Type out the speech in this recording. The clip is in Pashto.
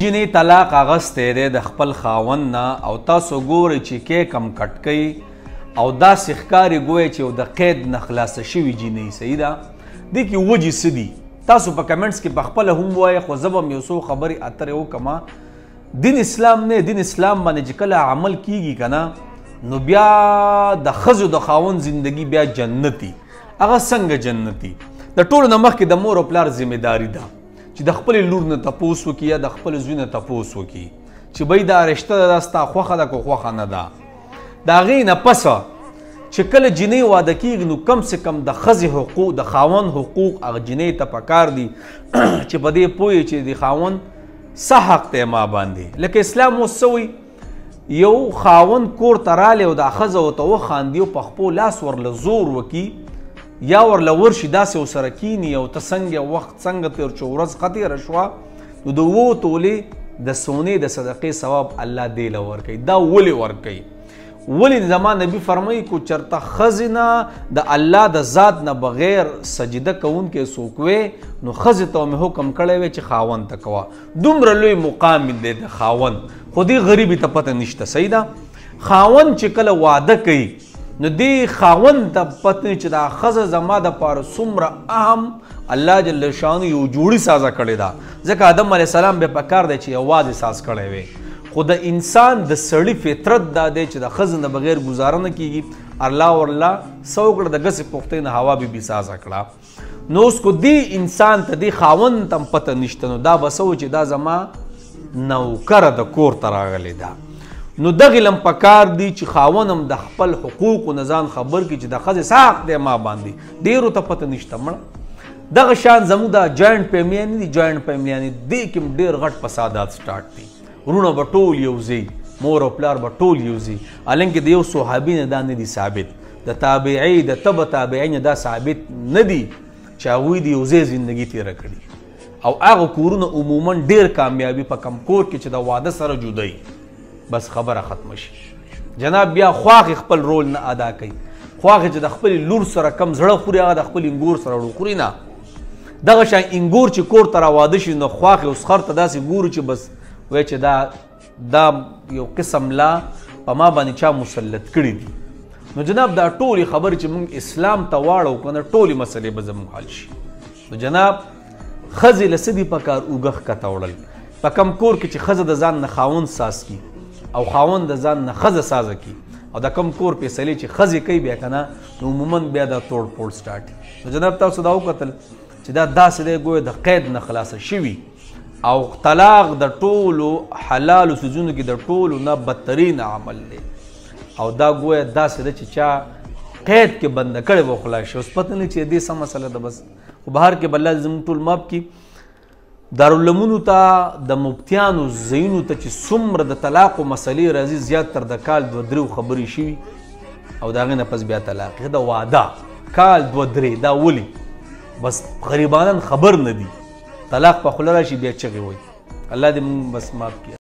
جنې طلاق اغستی دی د خپل خاوند نه او تاسو ګورئ چې کیک هم کټ کوي او داسې ښکاري ګویا چې یو د قید نه خلاصه شوي جنۍ صحیح ده دې کې وجې څه دي تاسو په کمنټس کې پخپله هم ووایئ خو زه به هم یو څو خبرې اترې وکړم دین اسلام نه دین اسلام باندې چې کله عمل کیږي که نه نو بیا د ښځو د خاوند زندگی بیا جنتي هغه څنګه جنتي د ټولو نه مخکې د مور او پلار ذمهداري ده چې د خپلې لور نه تپوس وکړي یا د خپل زوی نه تپوس وکړي چې بی دا رشته ده ستا خوښه ده که خوښه نه ده د هغې نه پسه چې کله جنۍ واده کیږي نو کم سے کم د ښځې حقوق د خاوند حقوق هغه جنۍ ته پکار دي چې په دې پوهې چې د خاوند څه حق دی ما باندې لکه اسلام اوس څه وایي یو خاوند کور ته رالی او دا ښځه ورته وخاندي او په خپو لاس ورله زور وکړي یا ورله ورشي داسې ورسره کیني او ته څنګه وخت څنګه تېر شو ورځ ښه تېره شوه نو د 7 تولې د سونې د صدقې ثواب الله دې له ورکوي دا ولې ورکوي ولې زما نبي فرمایي کو چرته ښځې نه د الله د ذات نه بغیر سجده کوونکی څوک وی نو ښځې ته مې حکم کړی وی چې خاوند ته کوه دومره لوی مقام دی د خاوند خو دې غریبي ته پته نشته صحیح ده خاوند چې کله واده کوي نو دې خاوند ته پته چې دا ښځه زما دپاره څومره اهم الله جل شانو یو جوړي سازه کړې ده ځکه آدم علیه السلام بیا پکار دی چې یوازې ساز کړی وی خو د انسان د سړي فطرت دا دی چې د ښځې نه بغیر ګزاره نه کیږي الله ورله څه وکړه د ګسې پختۍ نه هوا بي بي سازه کړه نو اوس کو دې انسان ته دې خاوند ته هم پته نشته نو دا به څه و چې دا زما نوکره د کور ته راغلی ده نو دغې لم پکار دی چې خاوند هم د خپل حقوقو نه ځان خبر کړي چې د ښځې څه حق دی ما باندې ډېرو ته پته نشته مړه دغه شان زموږ دا جوینټ فیملیانې دي جوینټ فیملیانې دې کې هم ډېر غټ فسادات سټارټ دي ورونه به ټول یو ځای مور او پلار به ټول یو ځای حالانکې د یو صحابي نه دا نه دي ثابت د تابعي د تبع تابعي نه دا ثابت نه دي چې هغوی د یو ځای زندګي تېره کړي او هغه کورونه عموما ډېر کامیابي په کم کور کې چې د واده سره جدایي بس خبره ختمه شي جناب بیا خواښې خپل رول نه ادا کوي خواښې چې د خپلې لور سره کم زړه خوري هغه د خپل انګور سره ورو خوري نه دغه شان انګور چې کور ته راواده شي نو خواښې اوس خر ته داسې ګورو چې بس وایي چې دا یو قسم لا په ما باندې چا مسلط کړي دي نو جناب دا ټولې خبرې چې موږ اسلام ته واړو که نه ټولې مسلې به زموږ حل شي نو جناب ښځې له څه دي په کار اوږه ښکته وړل په کم کور کې چې ښځه د ځان نه خاوند ساز کي او خاوند د ځان نه ښځه سازه کي او د کم کور فیصلې چې ښځې کوي بیا که نه نو عموما بیا دا توړ پوړ سټارټ نو جناب تاسو دا وکتل چې دا داسې دی ګویا د قید نه خلاصه شوي او طلاق د ټولو حلالو څیزونو کې د ټولو نه بدترین عمل دی او دا ګویا داسې ده چې چا قید کې بنده کړی به خلاص شي اوس پته نه چې دې څه مسله ده بس خو بهر کې به الله زموږ ټول ماف کړي دارالعلومونو ته د مفتیانو ځایونو ته چې څومره د طلاقو مسلې راځي زیات تر د کال 2-3 خبرې شوي او د هغې نه پس بیا طلاق د واده کال 2-3 دا ولې بس غریبانان خبر نه دي طلاق په خوله راشي بیا چغې وایي الله دې موږ بس ماف کړي